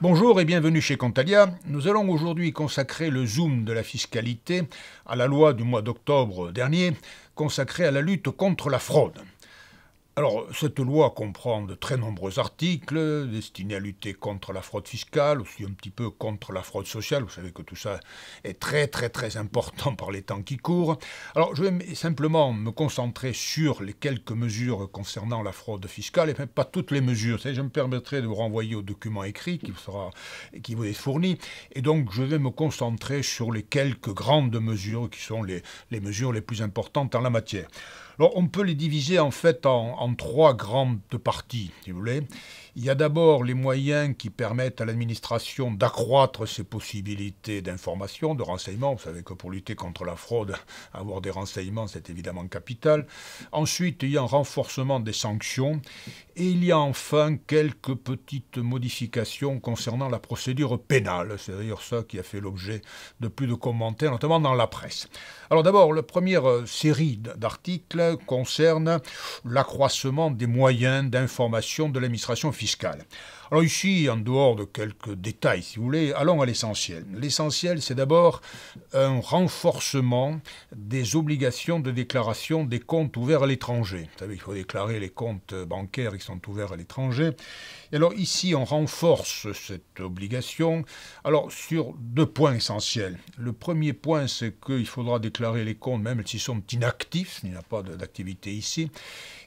Bonjour et bienvenue chez Contalia. Nous allons aujourd'hui consacrer le zoom de la fiscalité à la loi du mois d'octobre dernier consacrée à la lutte contre la fraude. Alors, cette loi comprend de très nombreux articles destinés à lutter contre la fraude fiscale, aussi un petit peu contre la fraude sociale. Vous savez que tout ça est très important par les temps qui courent. Alors, je vais simplement me concentrer sur les quelques mesures concernant la fraude fiscale, et même pas toutes les mesures. Je me permettrai de vous renvoyer au document écrit qui vous est fourni. Et donc, je vais me concentrer sur les quelques grandes mesures qui sont les mesures les plus importantes en la matière. Alors, on peut les diviser en fait en trois grandes parties, si vous voulez. Il y a d'abord les moyens qui permettent à l'administration d'accroître ses possibilités d'information, de renseignement. Vous savez que pour lutter contre la fraude, avoir des renseignements, c'est évidemment capital. Ensuite, il y a un renforcement des sanctions. Et il y a enfin quelques petites modifications concernant la procédure pénale. C'est d'ailleurs ça qui a fait l'objet de plus de commentaires, notamment dans la presse. Alors d'abord, la première série d'articles concerne l'accroissement des moyens d'information de l'administration fiscale. Alors ici, en dehors de quelques détails, si vous voulez, allons à l'essentiel. L'essentiel, c'est d'abord un renforcement des obligations de déclaration des comptes ouverts à l'étranger. Vous savez, il faut déclarer les comptes bancaires qui sont ouverts à l'étranger. Et alors ici, on renforce cette obligation sur deux points essentiels. Le premier point, c'est qu'il faudra déclarer les comptes même s'ils sont inactifs, il n'y a pas d'activité ici.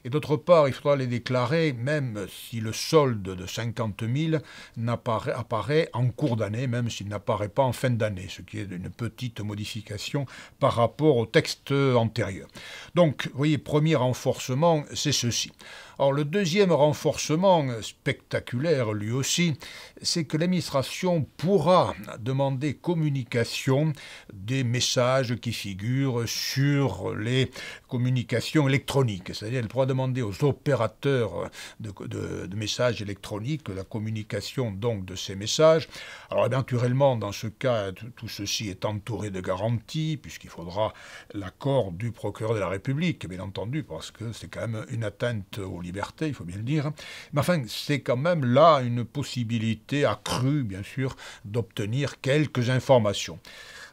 Et d'autre part, il faudra les déclarer même si le solde de 50 000 apparaît en cours d'année, même s'il n'apparaît pas en fin d'année, ce qui est une petite modification par rapport au texte antérieur. Donc, vous voyez, premier renforcement, c'est ceci. Alors, le deuxième renforcement, spectaculaire lui aussi, c'est que l'administration pourra demander communication des messages qui figurent sur les communications électroniques. C'est-à-dire, elle pourra demander aux opérateurs de messages électroniques la communication donc de ces messages. Alors, naturellement, dans ce cas, tout ceci est entouré de garanties, puisqu'il faudra l'accord du procureur de la République, bien entendu, parce que c'est quand même une atteinte aux libertés, il faut bien le dire. Mais enfin, c'est quand même là une possibilité accrue, bien sûr, d'obtenir quelques informations.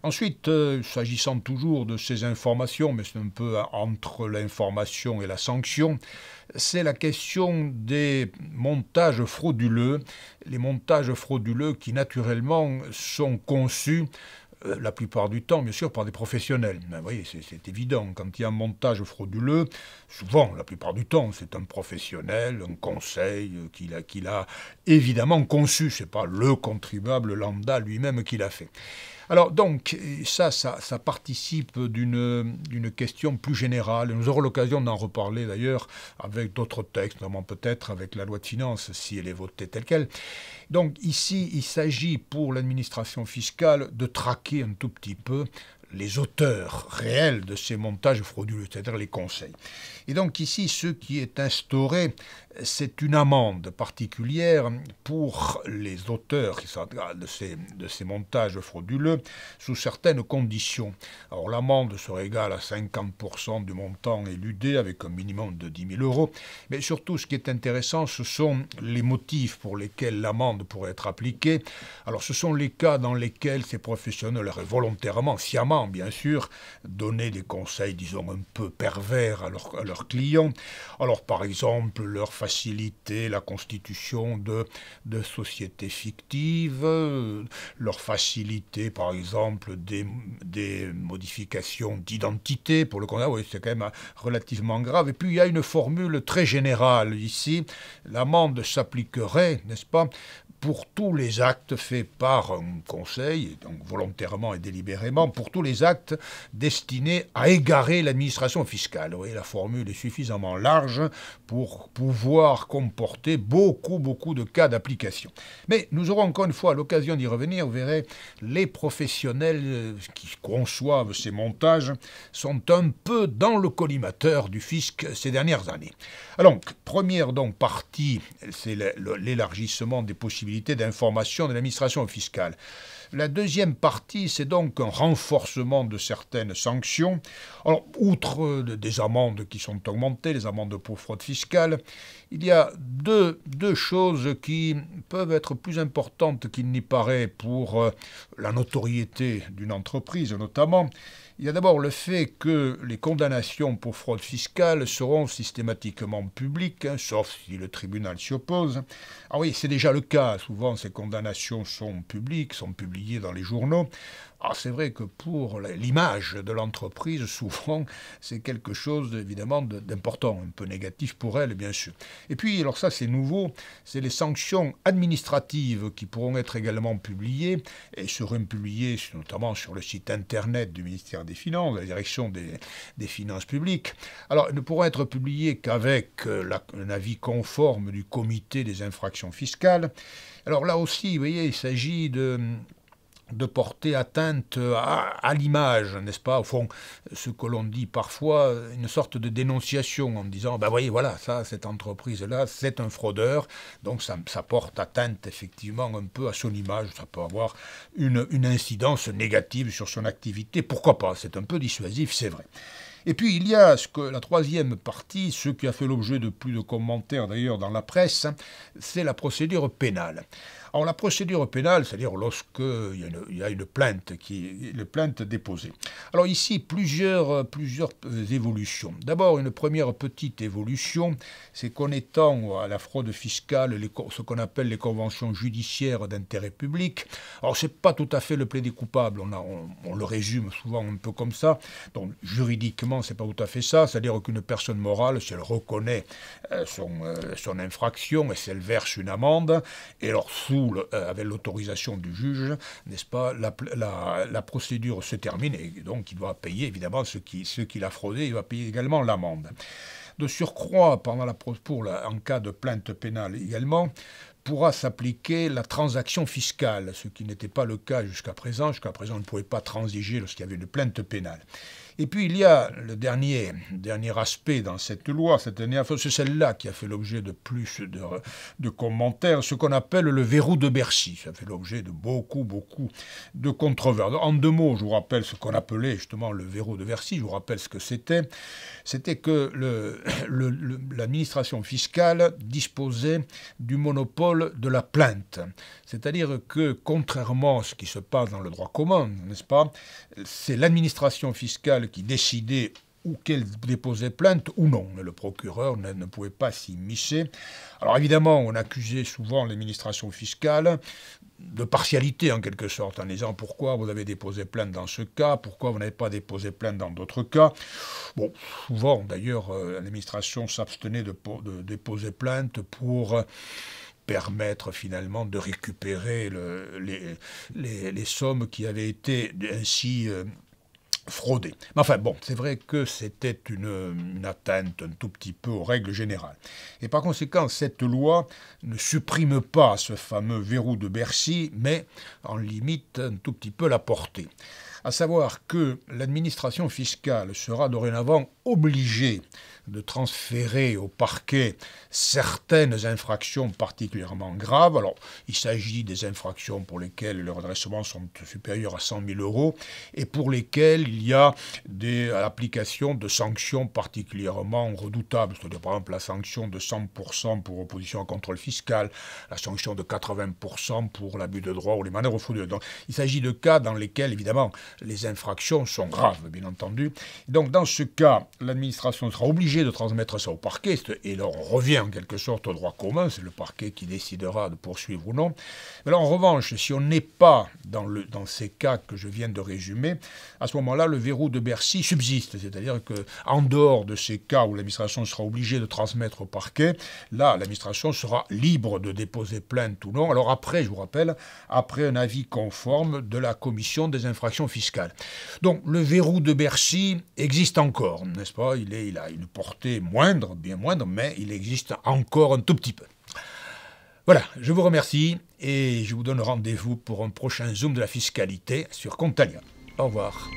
Ensuite, s'agissant toujours de ces informations, mais c'est un peu entre l'information et la sanction, c'est la question des montages frauduleux. Les montages frauduleux qui, naturellement, sont conçus la plupart du temps, bien sûr, par des professionnels. Ben, vous voyez, c'est évident. Quand il y a un montage frauduleux, souvent, la plupart du temps, c'est un professionnel, un conseil qui l'a évidemment conçu. Ce n'est pas le contribuable lambda lui-même qui l'a fait. Alors donc, ça participe d'une question plus générale. Nous aurons l'occasion d'en reparler d'ailleurs avec d'autres textes, notamment peut-être avec la loi de finances, si elle est votée telle qu'elle. Donc ici, il s'agit pour l'administration fiscale de traquer un tout petit peu les auteurs réels de ces montages frauduleux, c'est-à-dire les conseils. Et donc ici, ce qui est instauré, c'est une amende particulière pour les auteurs de ces montages frauduleux sous certaines conditions. Alors l'amende serait égale à 50% du montant éludé avec un minimum de 10 000 euros. Mais surtout, ce qui est intéressant, ce sont les motifs pour lesquels l'amende pourrait être appliquée. Alors ce sont les cas dans lesquels ces professionnels auraient volontairement, sciemment bien sûr, donné des conseils, disons, un peu pervers à leurs clients. Alors par exemple, leur faciliter la constitution de sociétés fictives, leur faciliter par exemple des modifications d'identité pour le candidat, oui, c'est quand même relativement grave. Et puis il y a une formule très générale ici, l'amende s'appliquerait, n'est-ce pas, pour tous les actes faits par un conseil, donc volontairement et délibérément, pour tous les actes destinés à égarer l'administration fiscale. Vous voyez, la formule est suffisamment large pour pouvoir comporter beaucoup de cas d'application. Mais nous aurons encore une fois l'occasion d'y revenir. Vous verrez, les professionnels qui conçoivent ces montages sont un peu dans le collimateur du fisc ces dernières années. Alors, première partie, c'est l'élargissement des possibilités d'information de l'administration fiscale. La deuxième partie, c'est donc un renforcement de certaines sanctions. Alors, outre des amendes qui sont augmentées, les amendes pour fraude fiscale, il y a deux choses qui peuvent être plus importantes qu'il n'y paraît pour la notoriété d'une entreprise notamment. Il y a d'abord le fait que les condamnations pour fraude fiscale seront systématiquement publiques, sauf si le tribunal s'y oppose. Ah oui, c'est déjà le cas. Souvent, ces condamnations sont publiques, sont publiées dans les journaux. Ah, c'est vrai que pour l'image de l'entreprise, souvent, c'est quelque chose évidemment d'important, un peu négatif pour elle, bien sûr. Et puis, alors ça c'est nouveau, c'est les sanctions administratives qui pourront être également publiées, et seront publiées notamment sur le site internet du ministère des Finances, de la direction des finances publiques. Alors, elles ne pourront être publiées qu'avec un avis conforme du comité des infractions fiscales. Alors là aussi, vous voyez, il s'agit de porter atteinte à l'image, n'est-ce pas? Au fond, ce que l'on dit parfois, une sorte de dénonciation en disant, ben voyez, voilà, ça, cette entreprise-là, c'est un fraudeur, donc ça porte atteinte effectivement un peu à son image, ça peut avoir une incidence négative sur son activité, pourquoi pas? C'est un peu dissuasif, c'est vrai. Et puis il y a la troisième partie, ce qui a fait l'objet de plus de commentaires d'ailleurs dans la presse, c'est la procédure pénale. Alors la procédure pénale, c'est-à-dire lorsqu'il y a une plainte déposée. Alors ici, plusieurs évolutions. D'abord, une première petite évolution, c'est qu'en étant à la fraude fiscale, ce qu'on appelle les conventions judiciaires d'intérêt public, alors c'est pas tout à fait le plaidé coupable, on le résume souvent un peu comme ça, donc juridiquement c'est pas tout à fait ça, c'est-à-dire qu'une personne morale, si elle reconnaît son infraction et si elle verse une amende, et alors avec l'autorisation du juge, n'est-ce pas, la procédure se termine et donc il doit payer évidemment ce qu'il a fraudé, il va payer également l'amende. De surcroît, en cas de plainte pénale également, pourra s'appliquer la transaction fiscale, ce qui n'était pas le cas jusqu'à présent. Jusqu'à présent, on ne pouvait pas transiger lorsqu'il y avait une plainte pénale. Et puis il y a le dernier aspect dans cette loi, c'est celle-là qui a fait l'objet de plus de commentaires, ce qu'on appelle le verrou de Bercy. Ça fait l'objet de beaucoup de controverses. En deux mots, je vous rappelle ce qu'on appelait justement le verrou de Bercy, je vous rappelle ce que c'était. C'était que l'administration fiscale disposait du monopole de la plainte. C'est-à-dire que, contrairement à ce qui se passe dans le droit commun, n'est-ce pas, c'est l'administration fiscale qui décidait ou qu'elle déposait plainte ou non. Le procureur ne pouvait pas s'y immiscer. Alors évidemment, on accusait souvent l'administration fiscale de partialité en quelque sorte, en disant pourquoi vous avez déposé plainte dans ce cas, pourquoi vous n'avez pas déposé plainte dans d'autres cas. Bon, souvent d'ailleurs, l'administration s'abstenait de déposer plainte pour permettre finalement de récupérer les sommes qui avaient été ainsi fraudées. Mais enfin bon, c'est vrai que c'était une atteinte un tout petit peu aux règles générales. Et par conséquent, cette loi ne supprime pas ce fameux verrou de Bercy, mais en limite un tout petit peu la portée. À savoir que l'administration fiscale sera dorénavant obligée de transférer au parquet certaines infractions particulièrement graves. Alors, il s'agit des infractions pour lesquelles les redressements sont supérieurs à 100 000 € et pour lesquelles il y a l'application de sanctions particulièrement redoutables. C'est-à-dire, par exemple, la sanction de 100% pour opposition à contrôle fiscal, la sanction de 80% pour l'abus de droit ou les manœuvres frauduleuses. Donc, il s'agit de cas dans lesquels, évidemment, les infractions sont graves, bien entendu. Et donc, dans ce cas, l'administration sera obligée de transmettre ça au parquet, et là on revient en quelque sorte au droit commun, c'est le parquet qui décidera de poursuivre ou non. Mais là en revanche, si on n'est pas dans ces cas que je viens de résumer, à ce moment-là le verrou de Bercy subsiste, c'est-à-dire qu'en dehors de ces cas où l'administration sera obligée de transmettre au parquet, là l'administration sera libre de déposer plainte ou non, alors après, je vous rappelle, après un avis conforme de la commission des infractions fiscales. Donc le verrou de Bercy existe encore, n'est-ce pas? Il a une portée moindre, bien moindre, mais il existe encore un tout petit peu. Voilà, je vous remercie et je vous donne rendez-vous pour un prochain Zoom de la fiscalité sur Contalia. Au revoir.